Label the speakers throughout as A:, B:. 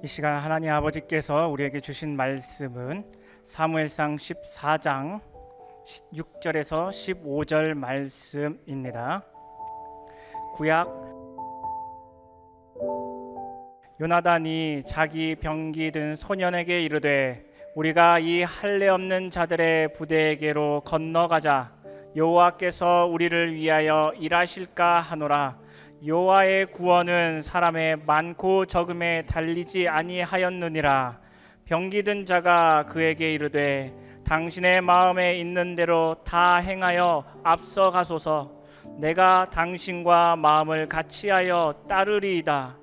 A: 이 시간 하나님 아버지께서 우리에게 주신 말씀은 사무엘상 14장 6절에서 15절 말씀입니다. 구약 요나단이 자기 병기 든 소년에게 이르되 우리가 이 할례 없는 자들의 부대에게로 건너가자. 여호와께서 우리를 위하여 일하실까 하노라. 여호와의 구원은 사람의 많고 적음에 달리지 아니하였느니라. 병기 든 자가 그에게 이르되 당신의 마음에 있는 대로 다 행하여 앞서가소서. 내가 당신과 마음을 같이하여 따르리이다.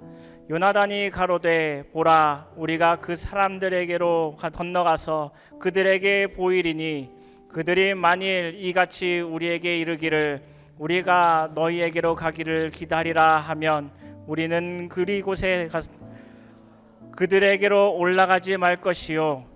A: 요나단이 가로되 보라, 우리가 그 사람들에게로 건너가서 그들에게 보이리니 그들이 만일 이같이 우리에게 이르기를 우리가 너희에게로 가기를 기다리라 하면 우리는 그리곳에 그들에게로 올라가지 말 것이요,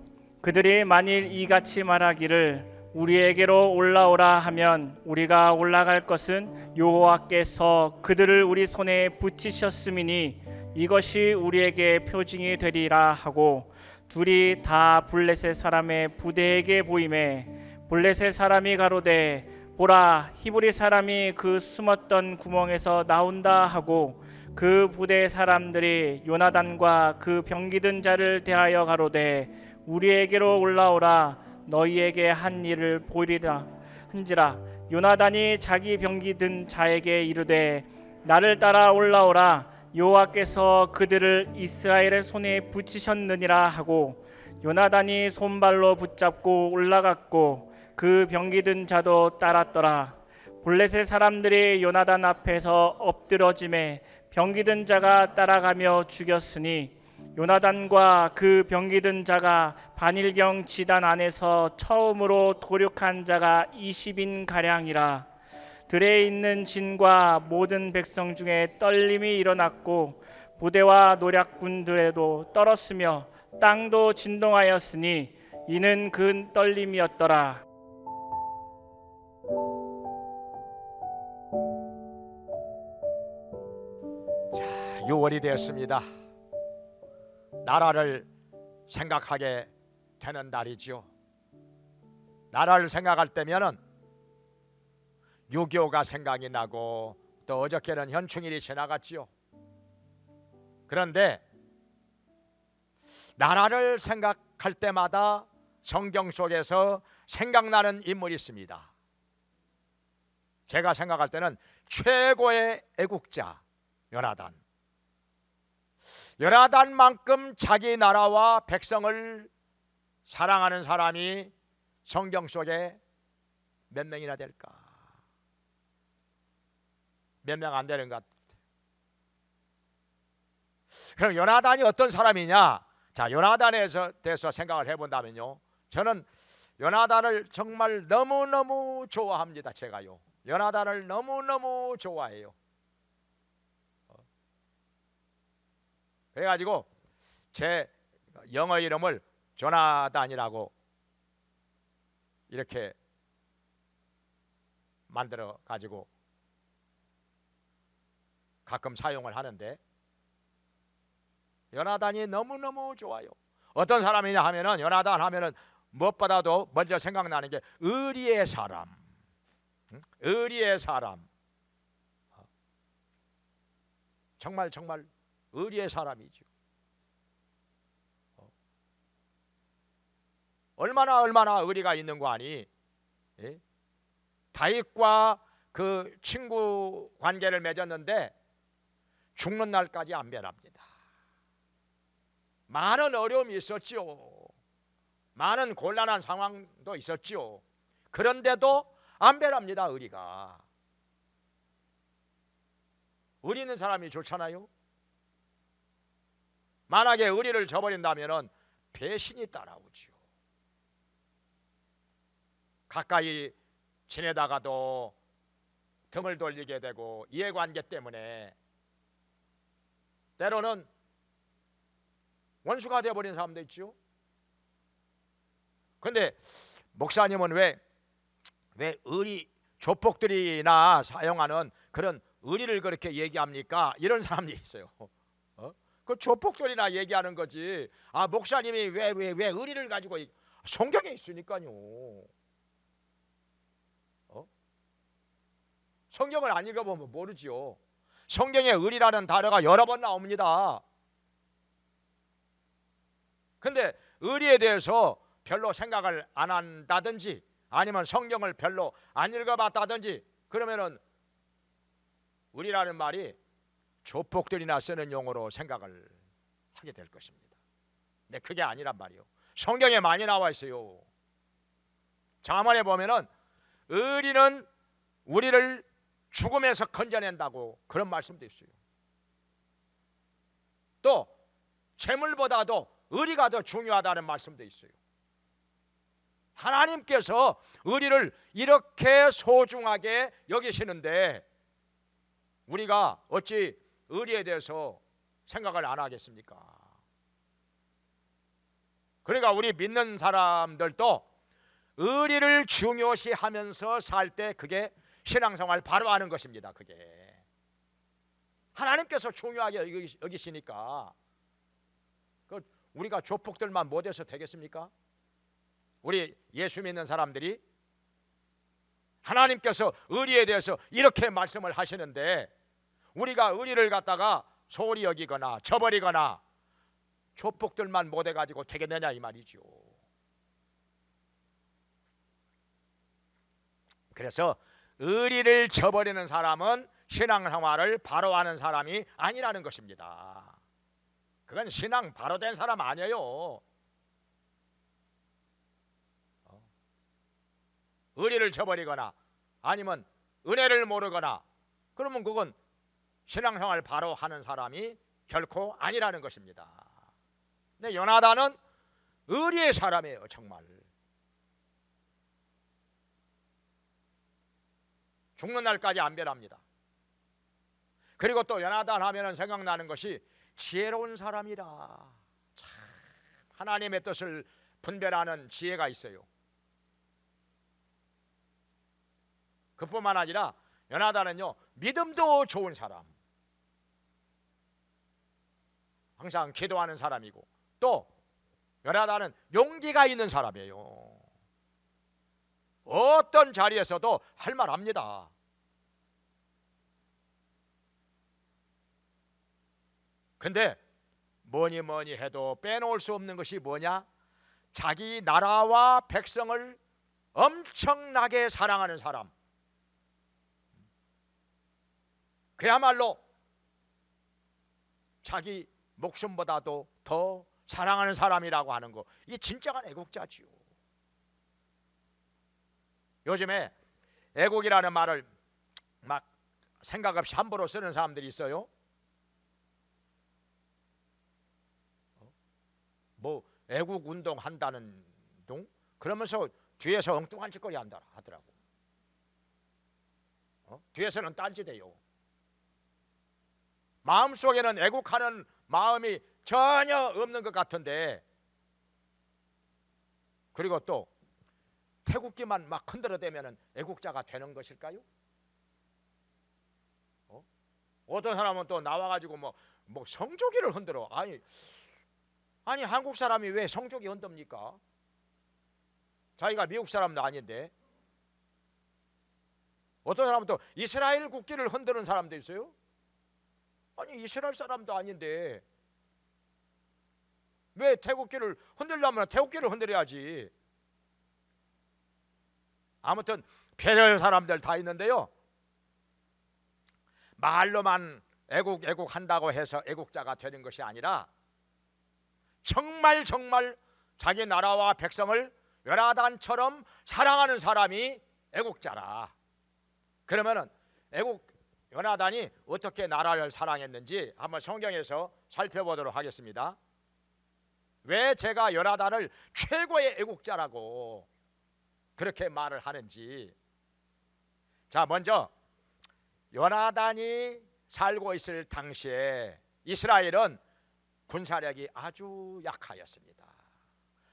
A: 그들이 만일 이같이 말하기를 우리에게로 올라오라 하면 우리가 올라갈 것은 여호와께서 그들을 우리 손에 붙이셨음이니 이것이 우리에게 표징이 되리라 하고, 둘이 다 블레셋 사람의 부대에게 보이매 블레셋 사람이 가로되 보라, 히브리 사람이 그 숨었던 구멍에서 나온다 하고, 그 부대 사람들이 요나단과 그 병기 든 자를 대하여 가로되 우리에게로 올라오라. 너희에게 한 일을 보이리라 한지라. 요나단이 자기 병기 든 자에게 이르되 나를 따라 올라오라. 여호와께서 그들을 이스라엘의 손에 붙이셨느니라 하고, 요나단이 손발로 붙잡고 올라갔고 그 병기 든 자도 따랐더라. 블레셋 사람들이 요나단 앞에서 엎드러짐에 병기 든 자가 따라가며 죽였으니 요나단과 그 병기 든 자가 반일경 지단 안에서 처음으로 도륙한 자가 20인 가량이라. 들에 있는 진과 모든 백성 중에 떨림이 일어났고 부대와 노략군들에도 떨었으며 땅도 진동하였으니 이는 그 떨림이었더라.
B: 자, 6월이 되었습니다. 나라를 생각하게 되는 날이죠. 나라를 생각할 때면은 6.25가 생각이 나고, 또 어저께는 현충일이 지나갔지요. 그런데 나라를 생각할 때마다 성경 속에서 생각나는 인물이 있습니다. 제가 생각할 때는 최고의 애국자 요나단. 요나단만큼 자기 나라와 백성을 사랑하는 사람이 성경 속에 몇 명이나 될까? 몇 명 안 되는 것 같아요. 그럼 요나단이 어떤 사람이냐? 자, 요나단에 대해서 생각을 해본다면요, 저는 요나단을 정말 너무너무 좋아합니다. 제가요, 요나단을 너무너무 좋아해요. 그래가지고 제 영어 이름을 조나단이라고 이렇게 만들어 가지고 가끔 사용을 하는데, 요나단이 너무너무 좋아요. 어떤 사람이냐 하면은, 요나단 하면은 무엇보다도 먼저 생각나는 게 의리의 사람. 의리의 사람. 정말 의리의 사람이죠. 얼마나 의리가 있는 거 아니? 예? 다윗과 그 친구 관계를 맺었는데 죽는 날까지 안 변합니다. 많은 어려움이 있었지요. 많은 곤란한 상황도 있었지요. 그런데도 안 변합니다. 의리가. 의리 있는 사람이 좋잖아요. 만약에 의리를 저버린다면 배신이 따라오지요. 가까이 지내다가도 등을 돌리게 되고, 이해관계 때문에 때로는 원수가 되어버린 사람도 있죠. 그런데 목사님은 왜 의리 조폭들이나 사용하는 그런 의리를 그렇게 얘기합니까? 이런 사람들이 있어요. 그 조폭들이나 얘기하는 거지. 아, 목사님이 왜 의리를 가지고 성경에 있으니까요. 성경을 안 읽어보면 모르지요. 성경에 의리라는 단어가 여러 번 나옵니다. 근데 의리에 대해서 별로 생각을 안 한다든지 아니면 성경을 별로 안 읽어봤다든지 그러면은 의리라는 말이 조폭들이나 쓰는 용어로 생각을 하게 될 것입니다. 근데 그게 아니란 말이요. 성경에 많이 나와 있어요. 잠언에 보면은 의리는 우리를 죽음에서 건져낸다고 그런 말씀도 있어요. 또 재물보다도 의리가 더 중요하다는 말씀도 있어요. 하나님께서 의리를 이렇게 소중하게 여기시는데 우리가 어찌 의리에 대해서 생각을 안 하겠습니까? 그러니까 우리 믿는 사람들도 의리를 중요시하면서 살 때 그게 신앙생활 바로 하는 것입니다. 그게 하나님께서 중요하게 여기시니까 우리가 조폭들만 못해서 되겠습니까? 우리 예수 믿는 사람들이 하나님께서 의리에 대해서 이렇게 말씀을 하시는데 우리가 의리를 갖다가 소홀히 여기거나 저버리거나 조폭들만 못해가지고 되겠느냐 이 말이죠. 그래서 의리를 저버리는 사람은 신앙생활을 바로 하는 사람이 아니라는 것입니다. 그건 신앙 바로 된 사람 아니에요. 의리를 저버리거나 아니면 은혜를 모르거나 그러면 그건 신앙생활 바로 하는 사람이 결코 아니라는 것입니다. 근데 요나단은 의리의 사람이에요. 정말 죽는 날까지 안 변합니다. 그리고 또 요나단 하면은 생각나는 것이 지혜로운 사람이라. 참 하나님의 뜻을 분별하는 지혜가 있어요. 그뿐만 아니라 요나단은요 믿음도 좋은 사람, 항상 기도하는 사람이고 또 요나단은 용기가 있는 사람이에요. 어떤 자리에서도 할 말 합니다. 근데 뭐니 해도 빼놓을 수 없는 것이 뭐냐? 자기 나라와 백성을 엄청나게 사랑하는 사람, 그야말로 자기 목숨보다도 더 사랑하는 사람이라고 하는 거, 이게 진짜가 애국자지요. 요즘에 애국이라는 말을 막 생각 없이 함부로 쓰는 사람들이 있어요. 뭐 애국 운동 한다는 둥 그러면서 뒤에서 엉뚱한 짓거리 한다 하더라고. 뒤에서는 딴짓해요. 마음속에는 애국하는 마음이 전혀 없는 것 같은데, 그리고 또 태국기만 막 흔들어대면 애국자가 되는 것일까요? 어떤 사람은 또 나와가지고 뭐 성조기를 흔들어. 아니 한국 사람이 왜 성조기 흔듭니까? 자기가 미국 사람도 아닌데. 어떤 사람은 또 이스라엘 국기를 흔드는 사람도 있어요. 아니 이스라엘 사람도 아닌데 왜 태국기를 흔들려면 태국기를 흔들어야지. 아무튼 별별 사람들 다 있는데요, 말로만 애국 한다고 해서 애국자가 되는 것이 아니라 정말 자기 나라와 백성을 요나단처럼 사랑하는 사람이 애국자라. 그러면은 요나단이 어떻게 나라를 사랑했는지 한번 성경에서 살펴보도록 하겠습니다. 왜 제가 요나단을 최고의 애국자라고 그렇게 말을 하는지. 자, 먼저 요나단이 살고 있을 당시에 이스라엘은 군사력이 아주 약하였습니다.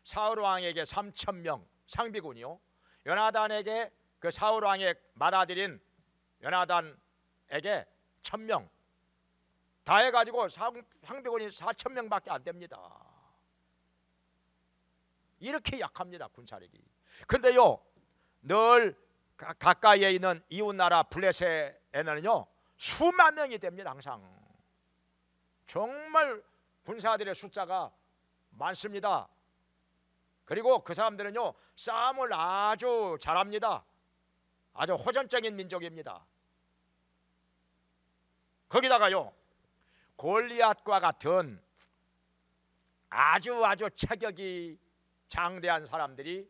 B: 사울 왕에게 3,000명 상비군이요, 요나단에게 그 사울 왕의 맏아들인 요나단에게 1,000명, 다 해가지고 상비군이 4,000명밖에 안 됩니다. 이렇게 약합니다, 군사력이. 근데요, 늘 가까이에 있는 이웃나라 블레셋에는요 수만 명이 됩니다. 항상 정말 군사들의 숫자가 많습니다. 그리고 그 사람들은요 싸움을 아주 잘합니다. 아주 호전적인 민족입니다. 거기다가요 골리앗과 같은 아주 체격이 장대한 사람들이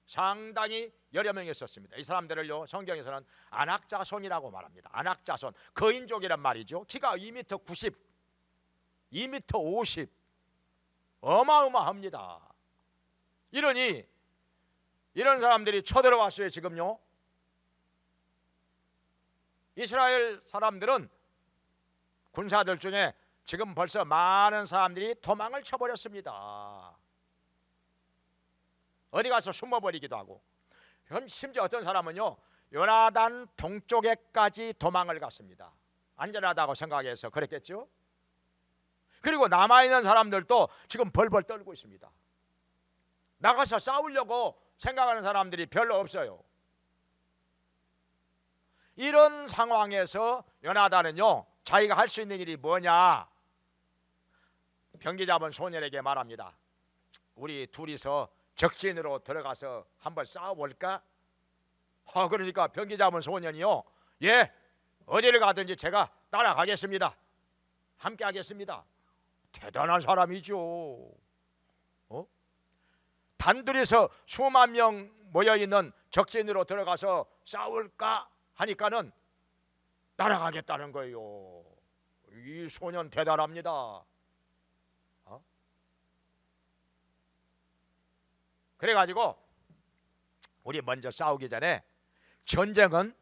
B: 상당히 여러 명 있었습니다. 이 사람들을요 성경에서는 안악자손이라고 말합니다. 안악자손, 거인족이란 말이죠. 키가 2m 90, 2m 50, 어마어마합니다. 이러니 이런 사람들이 쳐들어왔어요. 지금요 이스라엘 사람들은 군사들 중에 지금 벌써 많은 사람들이 도망을 쳐버렸습니다. 어디 가서 숨어버리기도 하고, 그럼 심지어 어떤 사람은요 요나단 동쪽에까지 도망을 갔습니다. 안전하다고 생각해서 그랬겠죠. 그리고 남아있는 사람들도 지금 벌벌 떨고 있습니다. 나가서 싸우려고 생각하는 사람들이 별로 없어요. 이런 상황에서 요나단은요 자기가 할 수 있는 일이 뭐냐, 병기 잡은 소년에게 말합니다. 우리 둘이서 적진으로 들어가서 한번 싸워볼까? 그러니까 병기 잡은 소년이요, 예, 어디를 가든지 제가 따라가겠습니다. 함께 하겠습니다. 대단한 사람이죠. 단둘이서 수만 명 모여있는 적진으로 들어가서 싸울까 하니까는 따라가겠다는 거예요. 이 소년 대단합니다. 그래가지고 우리 먼저 싸우기 전에 전쟁은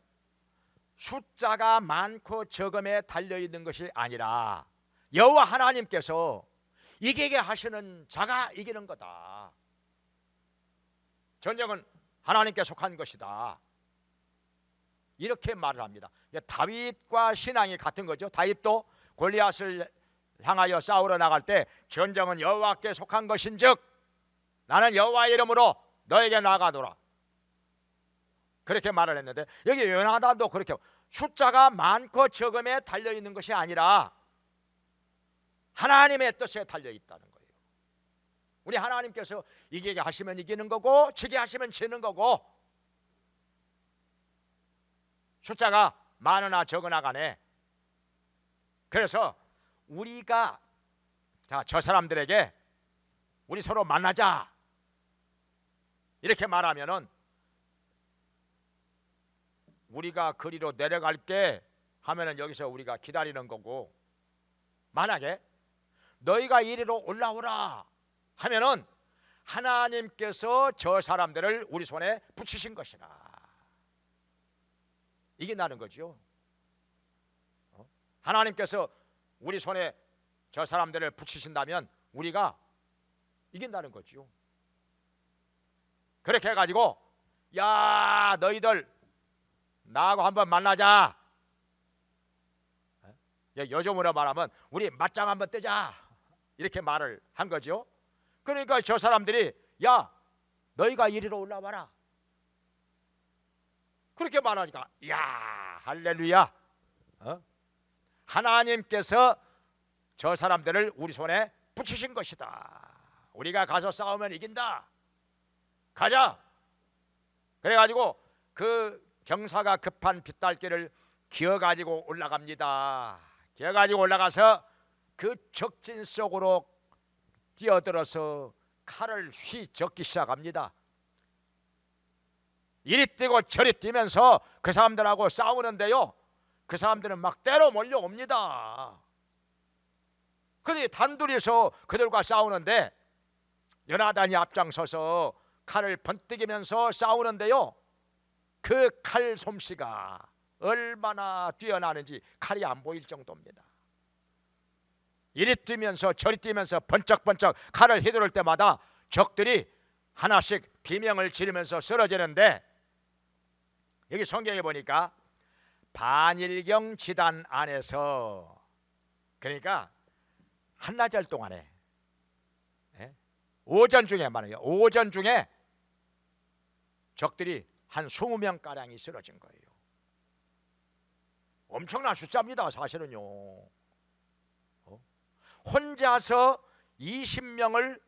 B: 숫자가 많고 적음에 달려있는 것이 아니라 여호와 하나님께서 이기게 하시는 자가 이기는 거다. 전쟁은 하나님께 속한 것이다. 이렇게 말을 합니다. 다윗과 신앙이 같은 거죠. 다윗도 골리앗을 향하여 싸우러 나갈 때 전쟁은 여호와께 속한 것인즉 나는 여호와의 이름으로 너에게 나아가노라, 그렇게 말을 했는데, 여기 요나단도 그렇게 숫자가 많고 적음에 달려있는 것이 아니라 하나님의 뜻에 달려있다는 거예요. 우리 하나님께서 이기게 하시면 이기는 거고 지게 하시면 지는 거고, 숫자가 많으나 적으나 간에. 그래서 우리가 저 사람들에게 우리 서로 만나자 이렇게 말하면은 우리가 그리로 내려갈게 하면은 여기서 우리가 기다리는 거고, 만약에 너희가 이리로 올라오라 하면은 하나님께서 저 사람들을 우리 손에 붙이신 것이라, 이게 나는 거죠. 하나님께서 우리 손에 저 사람들을 붙이신다면 우리가 이긴다는 거죠. 그렇게 해가지고 야 너희들 나하고 한번 만나자, 요즘으로 말하면 우리 맞짱 한번 뜨자, 이렇게 말을 한 거죠. 그러니까 저 사람들이 야 너희가 이리로 올라와라 그렇게 말하니까 야 할렐루야, 하나님께서 저 사람들을 우리 손에 붙이신 것이다. 우리가 가서 싸우면 이긴다. 가자. 그래가지고 그 병사가 급한 빗달길을 기어가지고 올라갑니다. 기어가지고 올라가서 그 적진 속으로 뛰어들어서 칼을 휘젓기 시작합니다. 이리 뛰고 저리 뛰면서 그 사람들하고 싸우는데요, 그 사람들은 막 때로 몰려옵니다. 그들이 단둘이서 그들과 싸우는데 요나단이 앞장서서 칼을 번뜩이면서 싸우는데요, 그 칼 솜씨가 얼마나 뛰어나는지 칼이 안 보일 정도입니다. 이리 뛰면서 저리 뛰면서 번쩍번쩍 칼을 휘두를 때마다 적들이 하나씩 비명을 지르면서 쓰러지는데, 여기 성경에 보니까 반일경 지단 안에서 그러니까 한나절 동안에, 예? 오전 중에 말이에요. 오전 중에 적들이 한 20명 가량이 쓰러진 거예요. 엄청난 숫자입니다. 사실은요. 혼자서 20명을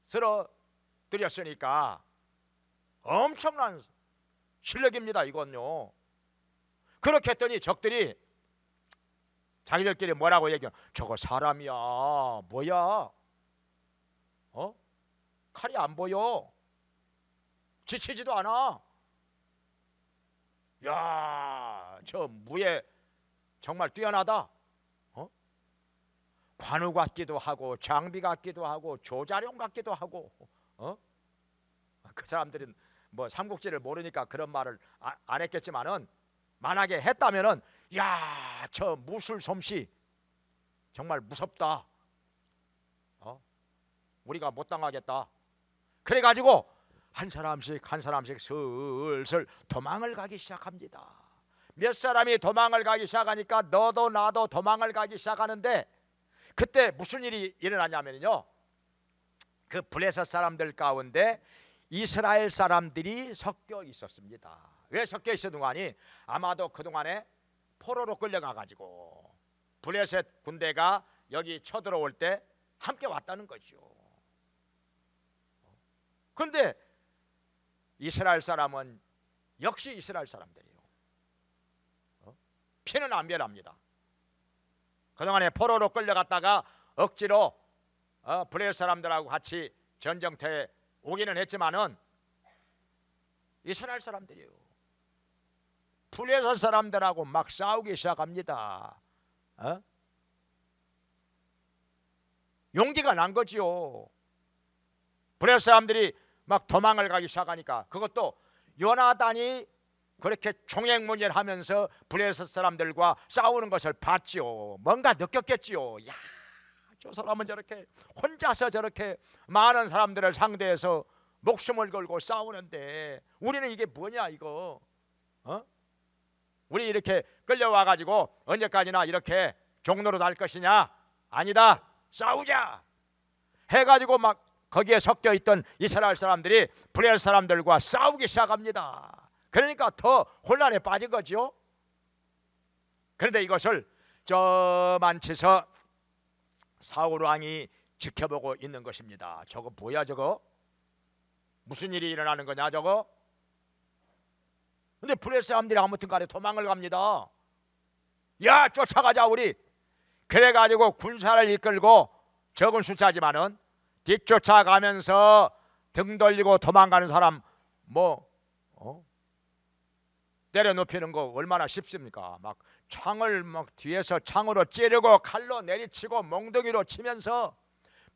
B: 쓰러뜨렸으니까 엄청난 실력입니다. 이건요. 그렇게 했더니 적들이 자기들끼리 뭐라고 얘기해요? 저거 사람이야. 뭐야? 칼이 안 보여. 지치지도 않아. 야, 저 무예 정말 뛰어나다. 관우 같기도 하고 장비 같기도 하고 조자룡 같기도 하고. 그 사람들은 뭐 삼국지를 모르니까 그런 말을 안 했겠지만은, 만약에 했다면은 야, 저 무술 솜씨 정말 무섭다. 우리가 못 당하겠다. 그래가지고 한 사람씩 슬슬 도망을 가기 시작합니다. 몇 사람이 도망을 가기 시작하니까 너도 나도 도망을 가기 시작하는데, 그때 무슨 일이 일어나냐면요, 그 블레셋 사람들 가운데 이스라엘 사람들이 섞여 있었습니다. 왜 섞여 있었는가 하니, 아마도 그동안에 포로로 끌려가 가지고 블레셋 군대가 여기 쳐들어올 때 함께 왔다는 거죠. 그런데 이스라엘 사람은 역시 이스라엘 사람들이에요. 피는 안 변합니다. 그동안에 포로로 끌려갔다가 억지로 블레셋 사람들하고 같이 전쟁터에 오기는 했지만은 이스라엘 사람들이에요. 블레셋 사람들하고 막 싸우기 시작합니다. 용기가 난 거지요. 블레셋 사람들이 막 도망을 가기 시작하니까, 그것도 요나단이 그렇게 총행문열하면서 블레셋 사람들과 싸우는 것을 봤지요. 뭔가 느꼈겠지요. 야, 저 사람은 저렇게 혼자서 저렇게 많은 사람들을 상대해서 목숨을 걸고 싸우는데 우리는 이게 뭐냐 이거. 우리 이렇게 끌려와 가지고 언제까지나 이렇게 종로로 날 것이냐? 아니다. 싸우자 해가지고 막 거기에 섞여 있던 이스라엘 사람들이 블레셋 사람들과 싸우기 시작합니다. 그러니까 더 혼란에 빠진 거죠. 그런데 이것을 저 만치서 사울 왕이 지켜보고 있는 것입니다. 저거 뭐야 저거? 무슨 일이 일어나는 거냐 저거? 근데 블레셋 사람들이 아무튼 간에 도망을 갑니다. 야, 쫓아가자 우리. 그래가지고 군사를 이끌고, 적은 숫자지만은 뒤쫓아가면서 등 돌리고 도망가는 사람 때려눕히는 거 얼마나 쉽습니까? 막 창을 막 뒤에서 창으로 찌르고 칼로 내리치고 몽둥이로 치면서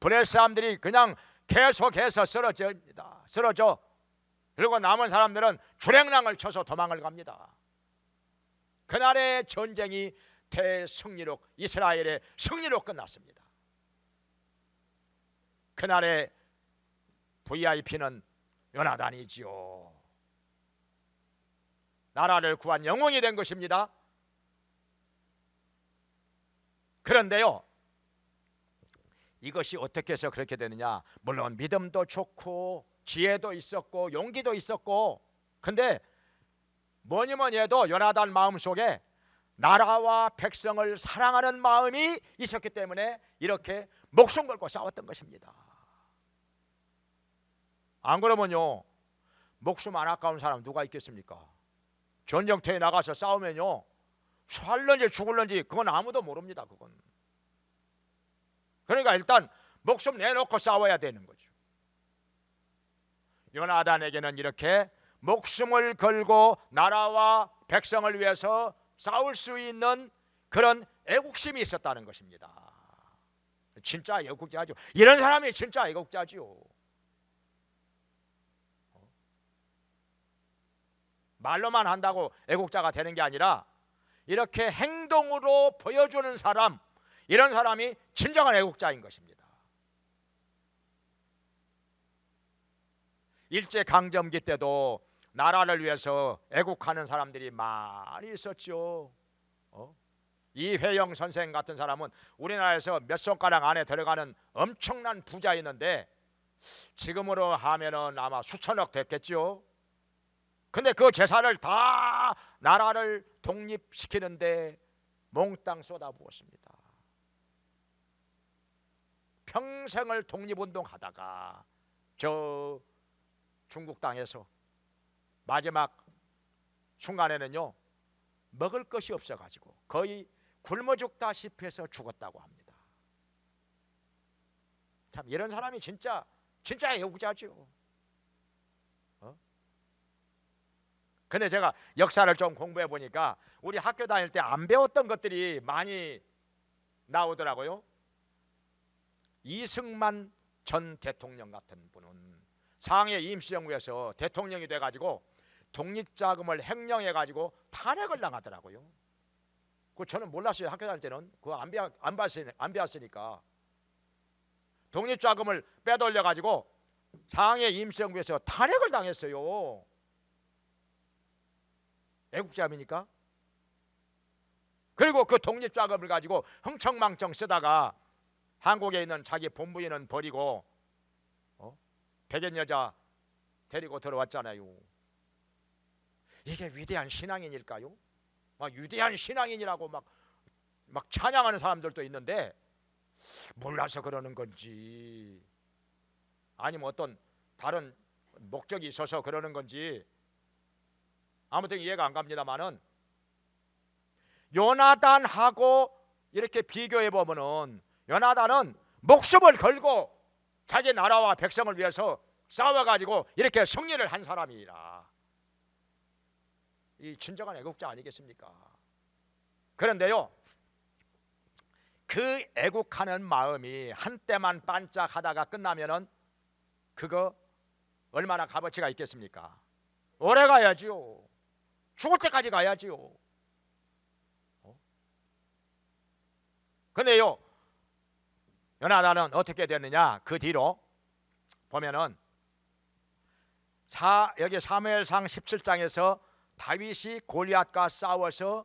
B: 블레셋 사람들이 그냥 계속해서 쓰러져. 그리고 남은 사람들은 주랭랑을 쳐서 도망을 갑니다. 그날의 전쟁이 대승리로, 이스라엘의 승리로 끝났습니다. 그날의 VIP는 요나단이지요. 나라를 구한 영웅이 된 것입니다. 그런데요, 이것이 어떻게 해서 그렇게 되느냐? 물론 믿음도 좋고 지혜도 있었고 용기도 있었고, 근데 뭐니 해도 요나단 마음속에 나라와 백성을 사랑하는 마음이 있었기 때문에 이렇게 목숨 걸고 싸웠던 것입니다. 안 그러면요, 목숨 안 아까운 사람 누가 있겠습니까? 전쟁터에 나가서 싸우면요, 살는지 죽을는지 그건 아무도 모릅니다. 그건. 그러니까 일단 목숨 내놓고 싸워야 되는 거죠. 요나단에게는 이렇게 목숨을 걸고 나라와 백성을 위해서 싸울 수 있는 그런 애국심이 있었다는 것입니다. 진짜 애국자죠. 이런 사람이 진짜 애국자죠. 말로만 한다고 애국자가 되는 게 아니라 이렇게 행동으로 보여주는 사람, 이런 사람이 진정한 애국자인 것입니다. 일제강점기 때도 나라를 위해서 애국하는 사람들이 많이 있었죠. 이회영 선생 같은 사람은 우리나라에서 몇 손가락 안에 들어가는 엄청난 부자였는데 지금으로 하면은 아마 수천억 됐겠죠. 근데 그 재산을 다 나라를 독립시키는데 몽땅 쏟아부었습니다. 평생을 독립운동하다가 저 중국 땅에서 마지막 순간에는요 먹을 것이 없어가지고 거의 굶어 죽다시피 해서 죽었다고 합니다. 참 이런 사람이 진짜 애국자죠. 근데 제가 역사를 좀 공부해 보니까 우리 학교 다닐 때 안 배웠던 것들이 많이 나오더라고요. 이승만 전 대통령 같은 분은 상해 임시정부에서 대통령이 돼가지고 독립자금을 횡령해가지고 탄핵을 당하더라고요. 그 저는 몰랐어요. 학교 다닐 때는 그거 안 배웠으니까. 독립자금을 빼돌려가지고 상해 임시정부에서 탄핵을 당했어요. 애국자입니까? 그리고 그 독립자금을 가지고 흥청망청 쓰다가 한국에 있는 자기 본부인은 버리고 백인 여자 데리고 들어왔잖아요. 이게 위대한 신앙인일까요? 막 위대한 신앙인이라고 막 찬양하는 사람들도 있는데 몰라서 그러는 건지 아니면 어떤 다른 목적이 있어서 그러는 건지 아무튼 이해가 안 갑니다만은 요나단하고 이렇게 비교해 보면은 요나단은 목숨을 걸고 자기 나라와 백성을 위해서 싸워가지고 이렇게 승리를 한 사람이라 이 진정한 애국자 아니겠습니까? 그런데요 그 애국하는 마음이 한때만 반짝하다가 끝나면은 그거 얼마나 값어치가 있겠습니까? 오래 가야지요. 죽을 때까지 가야지요. 근데요 요나단은 어떻게 됐느냐? 그 뒤로 보면은 여기 사무엘상 17장에서 다윗이 골리앗과 싸워서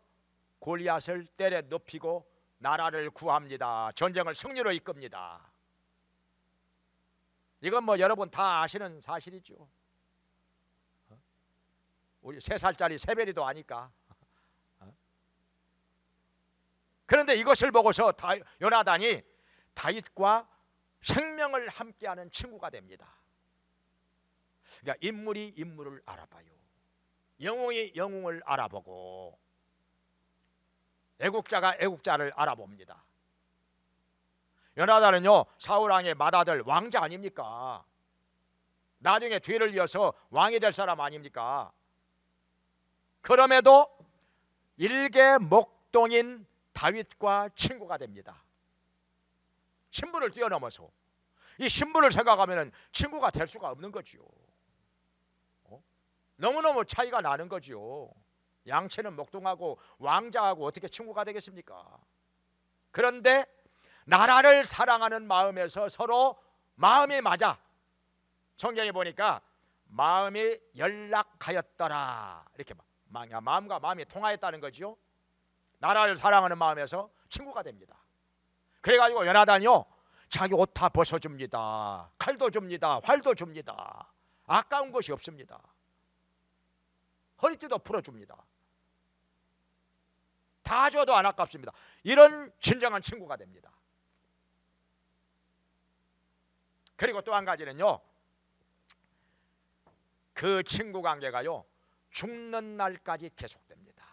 B: 골리앗을 때려 눕히고 나라를 구합니다. 전쟁을 승리로 이끕니다. 이건 뭐 여러분 다 아시는 사실이죠. 우리 3살짜리 세벨이도 아니까. 그런데 이것을 보고서 요나단이 다윗과 생명을 함께하는 친구가 됩니다. 그러니까 인물이 인물을 알아봐요. 영웅이 영웅을 알아보고 애국자가 애국자를 알아봅니다. 요나단은요 사울왕의 맏아들 왕자 아닙니까? 나중에 뒤를 이어서 왕이 될 사람 아닙니까? 그럼에도 일개 목동인 다윗과 친구가 됩니다. 신분을 뛰어넘어서 이 신분을 생각하면 친구가 될 수가 없는 거지요. 너무너무 차이가 나는 거지요. 양치는 목동하고 왕자하고 어떻게 친구가 되겠습니까? 그런데 나라를 사랑하는 마음에서 서로 마음이 맞아. 성경에 보니까 마음이 연락하였더라 이렇게 마음과 마음이 통하였다는 거죠. 나라를 사랑하는 마음에서 친구가 됩니다. 그래가지고 요나단이요 자기 옷 다 벗어줍니다. 칼도 줍니다. 활도 줍니다. 아까운 것이 없습니다. 허리띠도 풀어줍니다. 다 줘도 안 아깝습니다. 이런 진정한 친구가 됩니다. 그리고 또 한 가지는요 그 친구 관계가요 죽는 날까지 계속됩니다.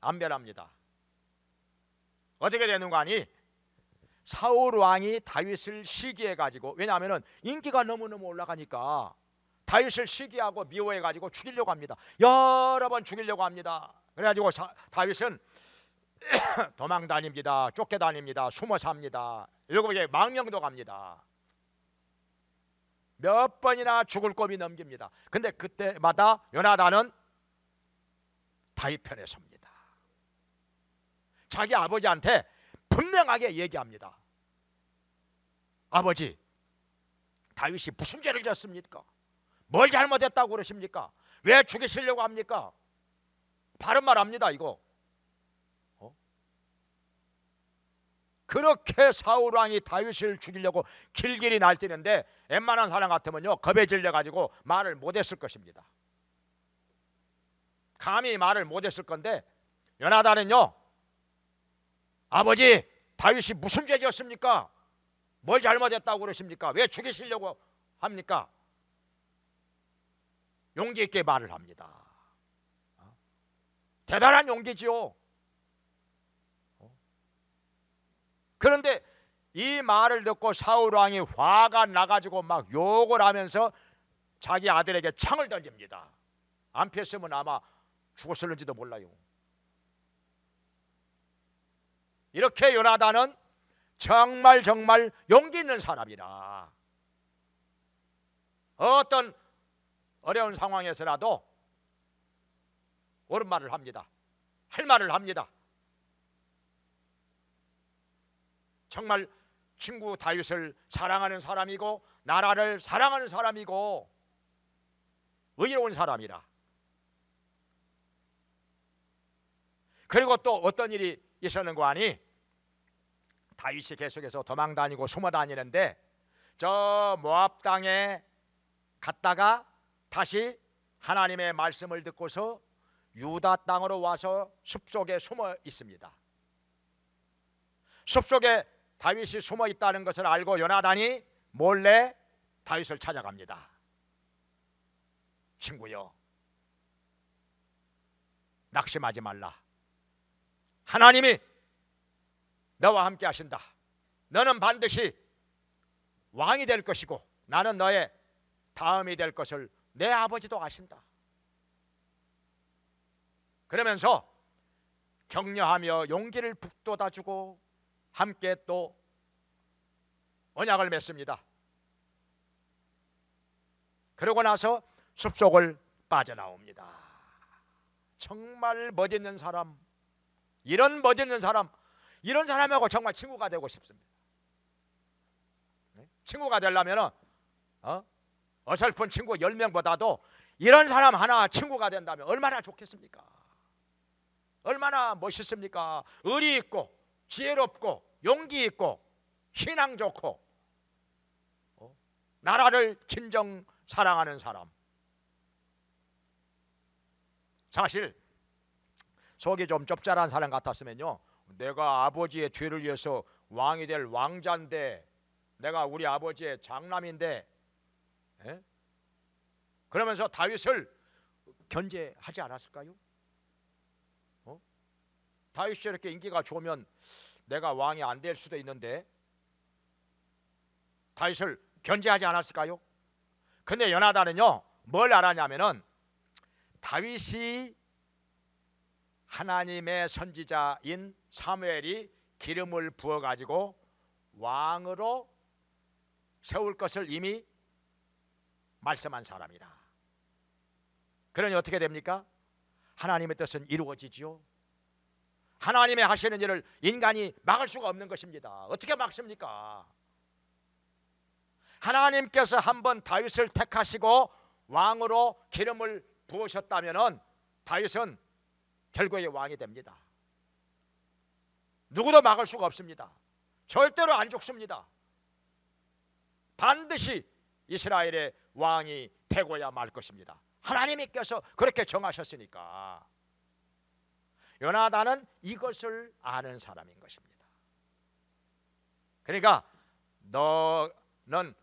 B: 안 변합니다. 어떻게 되는 거 아니? 사울 왕이 다윗을 시기해 가지고 왜냐하면 인기가 너무너무 올라가니까 다윗을 시기하고 미워해 가지고 죽이려고 합니다. 여러 번 죽이려고 합니다. 그래가지고 다윗은 도망 다닙니다. 쫓겨 다닙니다. 숨어 삽니다. 7개 망명도 갑니다. 몇 번이나 죽을 고비 넘깁니다. 근데 그때마다 요나단은 다윗 편에 섭니다. 자기 아버지한테 분명하게 얘기합니다. 아버지, 다윗이 무슨 죄를 졌습니까? 뭘 잘못했다고 그러십니까? 왜 죽이시려고 합니까? 바른 말 합니다. 이거 그렇게 사울 왕이 다윗을 죽이려고 길길이 날뛰는데 웬만한 사람 같으면요 겁에 질려 가지고 말을 못했을 것입니다. 감히 말을 못했을 건데 요나단은요, 아버지 다윗이 무슨 죄 지었습니까? 뭘 잘못했다고 그러십니까? 왜 죽이시려고 합니까? 용기 있게 말을 합니다. 대단한 용기지요. 그런데 이 말을 듣고 사울 왕이 화가 나가지고 막 욕을 하면서 자기 아들에게 창을 던집니다. 안 피했으면 아마 죽었을는지도 몰라요. 이렇게 요나단은 정말 용기 있는 사람이라 어떤 어려운 상황에서라도 옳은 말을 합니다. 할 말을 합니다. 정말 친구 다윗을 사랑하는 사람이고 나라를 사랑하는 사람이고 의로운 사람이라. 그리고 또 어떤 일이 있었는고 하니 다윗이 계속해서 도망 다니고 숨어 다니는데 저 모압 땅에 갔다가 다시 하나님의 말씀을 듣고서 유다 땅으로 와서 숲속에 숨어 있습니다. 숲속에 다윗이 숨어 있다는 것을 알고 요나단이 몰래 다윗을 찾아갑니다. 친구여, 낙심하지 말라. 하나님이 너와 함께 하신다. 너는 반드시 왕이 될 것이고 나는 너의 다음이 될 것을 내 아버지도 아신다. 그러면서 격려하며 용기를 북돋아주고 함께 또 언약을 맺습니다. 그러고 나서 숲속을 빠져나옵니다. 정말 멋있는 사람, 이런 멋있는 사람, 이런 사람하고 정말 친구가 되고 싶습니다. 친구가 되려면 어설픈 친구 10명보다도 이런 사람 하나 친구가 된다면 얼마나 좋겠습니까? 얼마나 멋있습니까? 의리 있고 지혜롭고 용기 있고 신앙 좋고 나라를 진정 사랑하는 사람. 사실 속이 좀 좁잘한 사람 같았으면요, 내가 아버지의 뒤를 위해서 왕이 될 왕자인데, 내가 우리 아버지의 장남인데, 그러면서 다윗을 견제하지 않았을까요? 다윗이 이렇게 인기가 좋으면 내가 왕이 안 될 수도 있는데 다윗을 견제하지 않았을까요? 근데 요나단은요 뭘 알았냐면은 다윗이 하나님의 선지자인 사무엘이 기름을 부어 가지고 왕으로 세울 것을 이미 말씀한 사람이라. 그러니 어떻게 됩니까? 하나님의 뜻은 이루어지지요. 하나님의 하시는 일을 인간이 막을 수가 없는 것입니다. 어떻게 막습니까? 하나님께서 한번 다윗을 택하시고 왕으로 기름을 부으셨다면 다윗은 결국에 왕이 됩니다. 누구도 막을 수가 없습니다. 절대로 안 죽습니다. 반드시 이스라엘의 왕이 되고야 말 것입니다. 하나님께서 그렇게 정하셨으니까. 요나단은 이것을 아는 사람인 것입니다. 그러니까 너는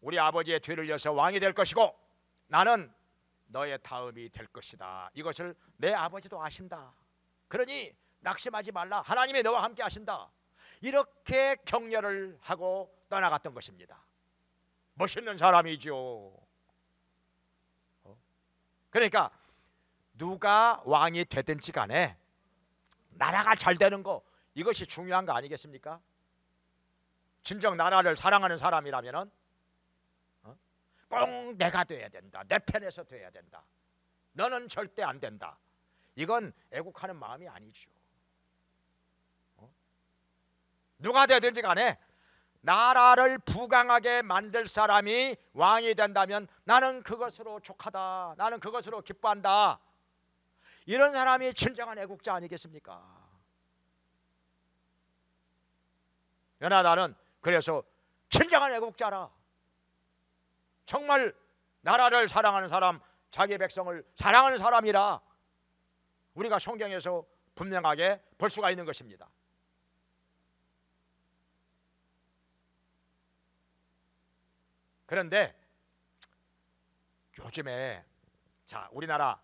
B: 우리 아버지의 뒤를 이어서 왕이 될 것이고 나는 너의 다음이 될 것이다. 이것을 내 아버지도 아신다. 그러니 낙심하지 말라. 하나님이 너와 함께 하신다. 이렇게 격려를 하고 떠나갔던 것입니다. 멋있는 사람이죠. 그러니까 누가 왕이 되든지 간에 나라가 잘 되는 거, 이것이 중요한 거 아니겠습니까? 진정 나라를 사랑하는 사람이라면 꼭 내가 돼야 된다. 내 편에서 돼야 된다. 너는 절대 안 된다. 이건 애국하는 마음이 아니죠. 누가 되든지 간에 나라를 부강하게 만들 사람이 왕이 된다면 나는 그것으로 족하다. 나는 그것으로 기뻐한다. 이런 사람이 진정한 애국자 아니겠습니까? 요나단은 그래서 진정한 애국자라, 정말 나라를 사랑하는 사람, 자기 백성을 사랑하는 사람이라 우리가 성경에서 분명하게 볼 수가 있는 것입니다. 그런데 요즘에 자, 우리나라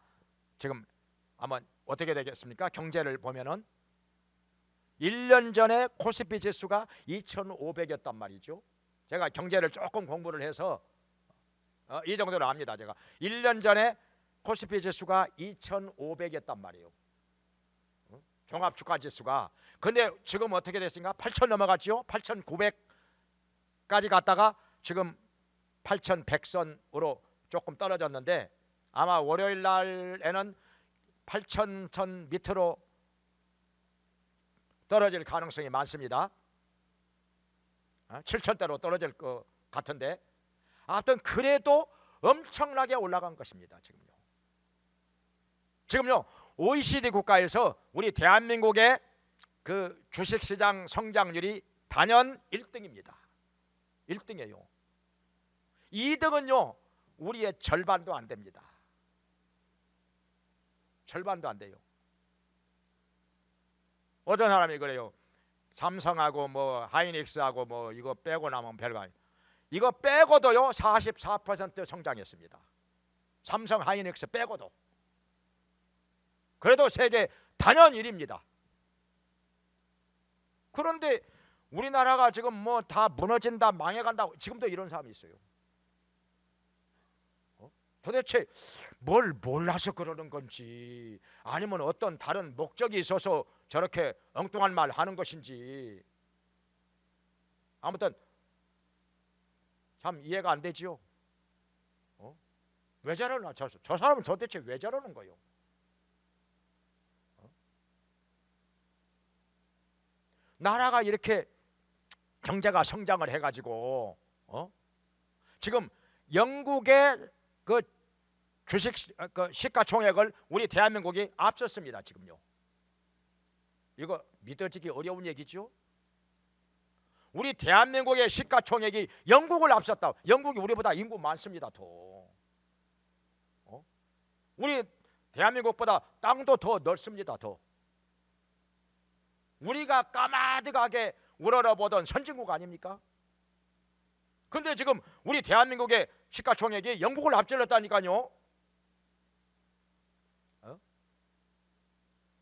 B: 지금 한번 어떻게 되겠습니까? 경제를 보면은 1년 전에 코스피 지수가 2,500이었단 말이죠. 제가 경제를 조금 공부를 해서 이 정도는 압니다. 제가 1년 전에 코스피 지수가 2,500이었단 말이에요. 종합주가 지수가. 근데 지금 어떻게 됐습니까? 8,000 넘어갔죠. 8,900까지 갔다가 지금 8,100선으로 조금 떨어졌는데 아마 월요일 날에는 8,000선 밑으로 떨어질 가능성이 많습니다. 7,000대로 떨어질 것 같은데 아무튼 그래도 엄청나게 올라간 것입니다. 지금요 OECD 국가에서 우리 대한민국의 그 주식시장 성장률이 단연 1등입니다. 1등이에요. 2등은요 우리의 절반도 안 됩니다. 절반도 안 돼요. 어떤 사람이 그래요. 삼성하고 뭐 하이닉스하고 뭐 이거 빼고 나면 별거 아니에요. 이거 빼고도요 44% 성장했습니다. 삼성 하이닉스 빼고도. 그래도 세계 단연 1위입니다. 그런데 우리나라가 지금 뭐 다 무너진다, 망해간다, 지금도 이런 사람이 있어요. 도대체 뭘 몰라서 그러는 건지 아니면 어떤 다른 목적이 있어서 저렇게 엉뚱한 말 하는 것인지 아무튼 참 이해가 안 되지요. 왜 저러나? 저 사람은 도대체 왜 저러는 거예요? 나라가 이렇게 경제가 성장을 해가지고 지금 영국의 그 주식 그 시가총액을 우리 대한민국이 앞섰습니다. 지금요. 이거 믿어지기 어려운 얘기죠. 우리 대한민국의 시가총액이 영국을 앞섰다. 영국이 우리보다 인구 많습니다. 더. 우리 대한민국보다 땅도 더 넓습니다. 더. 우리가 까마득하게 우러러보던 선진국 아닙니까? 근데 지금 우리 대한민국의 시가총액이 영국을 앞질렀다니까요.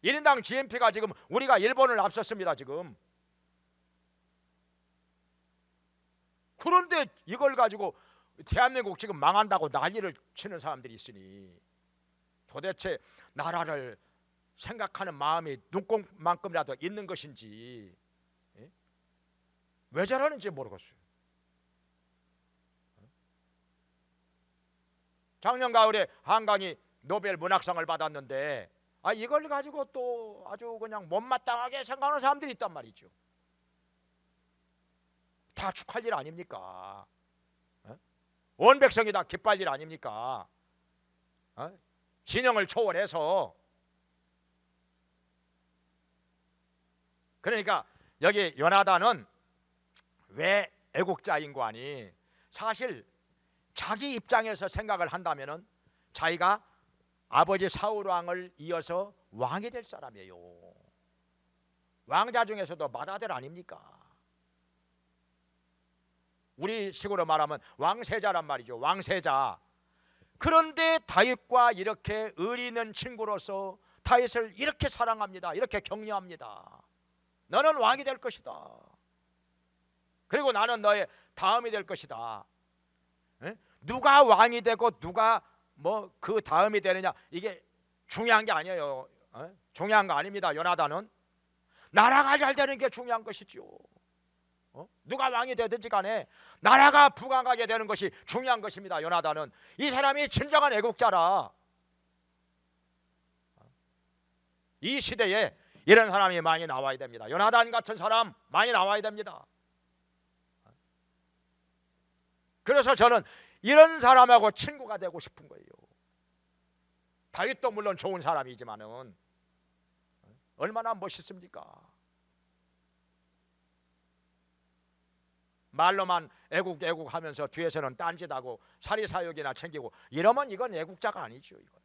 B: 1인당 GNP가 지금 우리가 일본을 앞섰습니다. 지금. 그런데 이걸 가지고 대한민국 지금 망한다고 난리를 치는 사람들이 있으니 도대체 나라를 생각하는 마음이 눈곱만큼이라도 있는 것인지 왜 저러는지 모르겠어요. 작년 가을에 한강이 노벨 문학상을 받았는데 이걸 가지고 또 아주 그냥 못마땅하게 생각하는 사람들이 있단 말이죠. 다 축하할 일 아닙니까? 온 백성이 다 기뻐할 일 아닙니까? 진영을 초월해서. 그러니까 여기 요나단은 왜 애국자인 거 아니? 사실 자기 입장에서 생각을 한다면은 자기가 아버지 사울 왕을 이어서 왕이 될 사람이에요. 왕자 중에서도 맏아들 아닙니까? 우리 식으로 말하면 왕세자란 말이죠. 왕세자. 그런데 다윗과 이렇게 의리 있는 친구로서 다윗을 이렇게 사랑합니다. 이렇게 격려합니다. 너는 왕이 될 것이다. 그리고 나는 너의 다음이 될 것이다. 누가 왕이 되고 누가 뭐 그 다음이 되느냐 이게 중요한 게 아니에요. 중요한 거 아닙니다. 요나단은 나라가 잘 되는 게 중요한 것이죠. 누가 왕이 되든지 간에 나라가 부강하게 되는 것이 중요한 것입니다. 요나단은 이 사람이 진정한 애국자라. 이 시대에 이런 사람이 많이 나와야 됩니다. 요나단 같은 사람 많이 나와야 됩니다. 그래서 저는 이런 사람하고 친구가 되고 싶은 거예요. 다윗도 물론 좋은 사람이지만은 얼마나 멋있습니까? 말로만 애국 하면서 뒤에서는 딴짓하고 사리사욕이나 챙기고 이러면 이건 애국자가 아니죠. 이건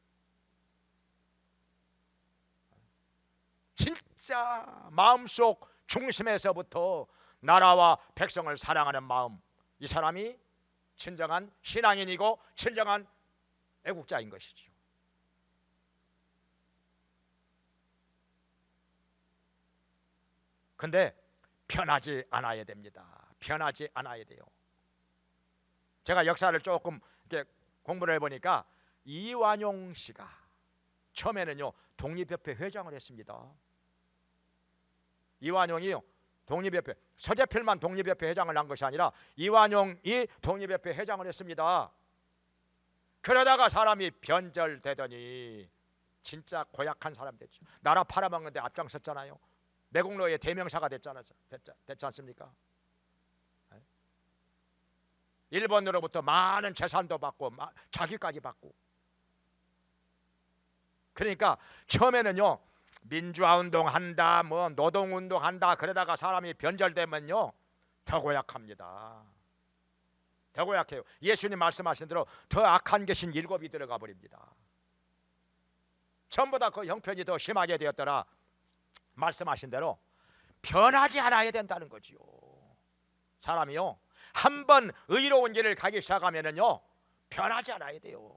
B: 진짜 마음속 중심에서부터 나라와 백성을 사랑하는 마음, 이 사람이 진정한 신앙인이고 진정한 애국자인 것이죠. 근데 편하지 않아야 됩니다. 편하지 않아야 돼요. 제가 역사를 조금 이렇게 공부를 해보니까 이완용 씨가 처음에는요 독립협회 회장을 했습니다. 이완용이요 독립협회, 서재필만 독립협회 회장을 한 것이 아니라 이완용이 독립협회 회장을 했습니다. 그러다가 사람이 변절되더니 진짜 고약한 사람 됐죠. 나라 팔아먹는데 앞장섰잖아요. 매국노의 대명사가 됐지 않습니까? 일본으로부터 많은 재산도 받고 자기까지 받고. 그러니까 처음에는요 민주화운동 한다, 뭐 노동운동 한다, 그러다가 사람이 변절되면요 더 고약합니다. 더 고약해요. 예수님 말씀하신 대로 더 악한 계신 일곱이 들어가 버립니다. 전보다 그 형편이 더 심하게 되었더라. 말씀하신 대로 변하지 않아야 된다는 거지요. 사람이요 한번 의로운 길을 가기 시작하면은요 변하지 않아야 돼요.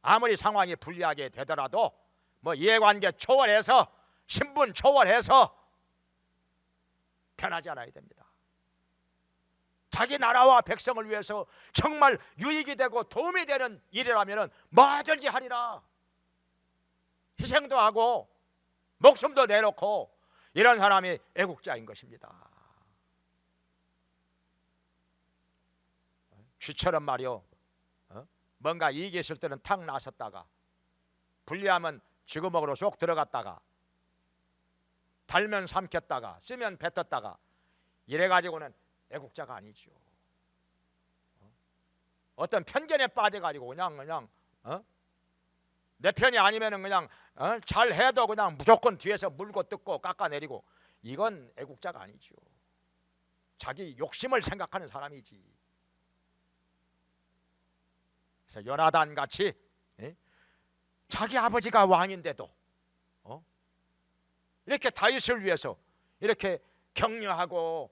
B: 아무리 상황이 불리하게 되더라도 뭐 이해관계 초월해서 신분 초월해서 변하지 않아야 됩니다. 자기 나라와 백성을 위해서 정말 유익이 되고 도움이 되는 일이라면은 뭐든지 하리라. 희생도 하고 목숨도 내놓고 이런 사람이 애국자인 것입니다. 쥐처럼 말이요 뭔가 이익이 있을 때는 탁 나섰다가 불리하면 쥐구멍으로 쏙 들어갔다가 달면 삼켰다가 쓰면 뱉었다가 이래가지고는 애국자가 아니죠. 어떤 편견에 빠져가지고 그냥 내 편이 아니면은 그냥 잘해도 그냥 무조건 뒤에서 물고 뜯고 깎아내리고, 이건 애국자가 아니죠. 자기 욕심을 생각하는 사람이지. 그래서 요나단 같이 자기 아버지가 왕인데도 이렇게 다윗을 위해서 이렇게 격려하고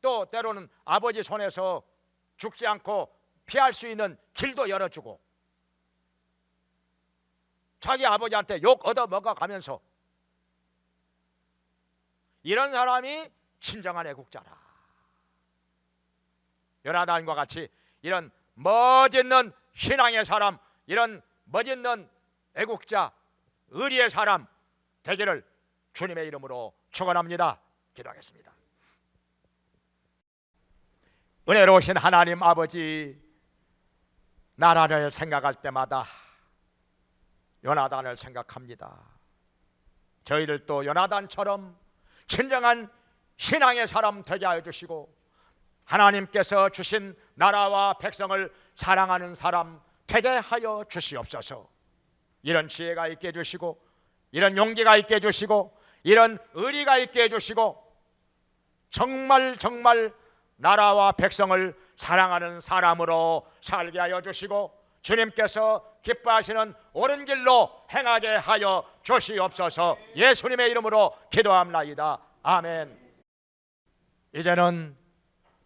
B: 또 때로는 아버지 손에서 죽지 않고 피할 수 있는 길도 열어주고 자기 아버지한테 욕 얻어먹어 가면서, 이런 사람이 진정한 애국자라. 요나단과 같이 이런 멋있는 신앙의 사람, 이런 멋있는 애국자, 의리의 사람 되기를 주님의 이름으로 축원합니다. 기도하겠습니다. 은혜로우신 하나님 아버지, 나라를 생각할 때마다 요나단을 생각합니다. 저희들도 요나단처럼 진정한 신앙의 사람 되게 하여 주시고 하나님께서 주신 나라와 백성을 사랑하는 사람 되게 하여 주시옵소서. 이런 지혜가 있게 해주시고 이런 용기가 있게 해주시고 이런 의리가 있게 해주시고 정말 나라와 백성을 사랑하는 사람으로 살게 하여 주시고 주님께서 기뻐하시는 옳은 길로 행하게 하여 주시옵소서. 예수님의 이름으로 기도합나이다. 아멘. 이제는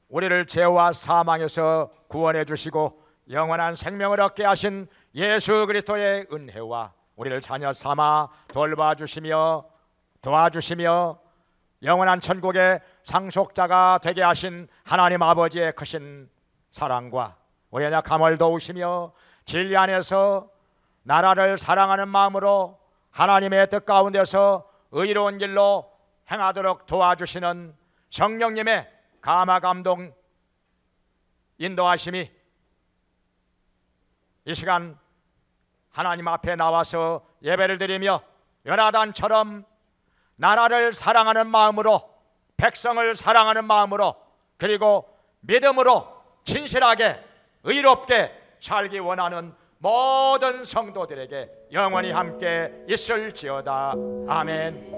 B: 우리를 죄와 사망에서 구원해 주시고 영원한 생명을 얻게 하신 예수 그리스도의 은혜와 우리를 자녀 삼아 돌봐주시며 도와주시며 영원한 천국의 상속자가 되게 하신 하나님 아버지의 크신 사랑과 우리의 약함을 도우시며 진리 안에서 나라를 사랑하는 마음으로 하나님의 뜻 가운데서 의로운 길로 행하도록 도와주시는 성령님의 감화 감동 인도하심이 이 시간 하나님 앞에 나와서 예배를 드리며 요나단처럼 나라를 사랑하는 마음으로, 백성을 사랑하는 마음으로, 그리고 믿음으로 진실하게 의롭게 살기 원하는 모든 성도들에게 영원히 함께 있을지어다. 아멘.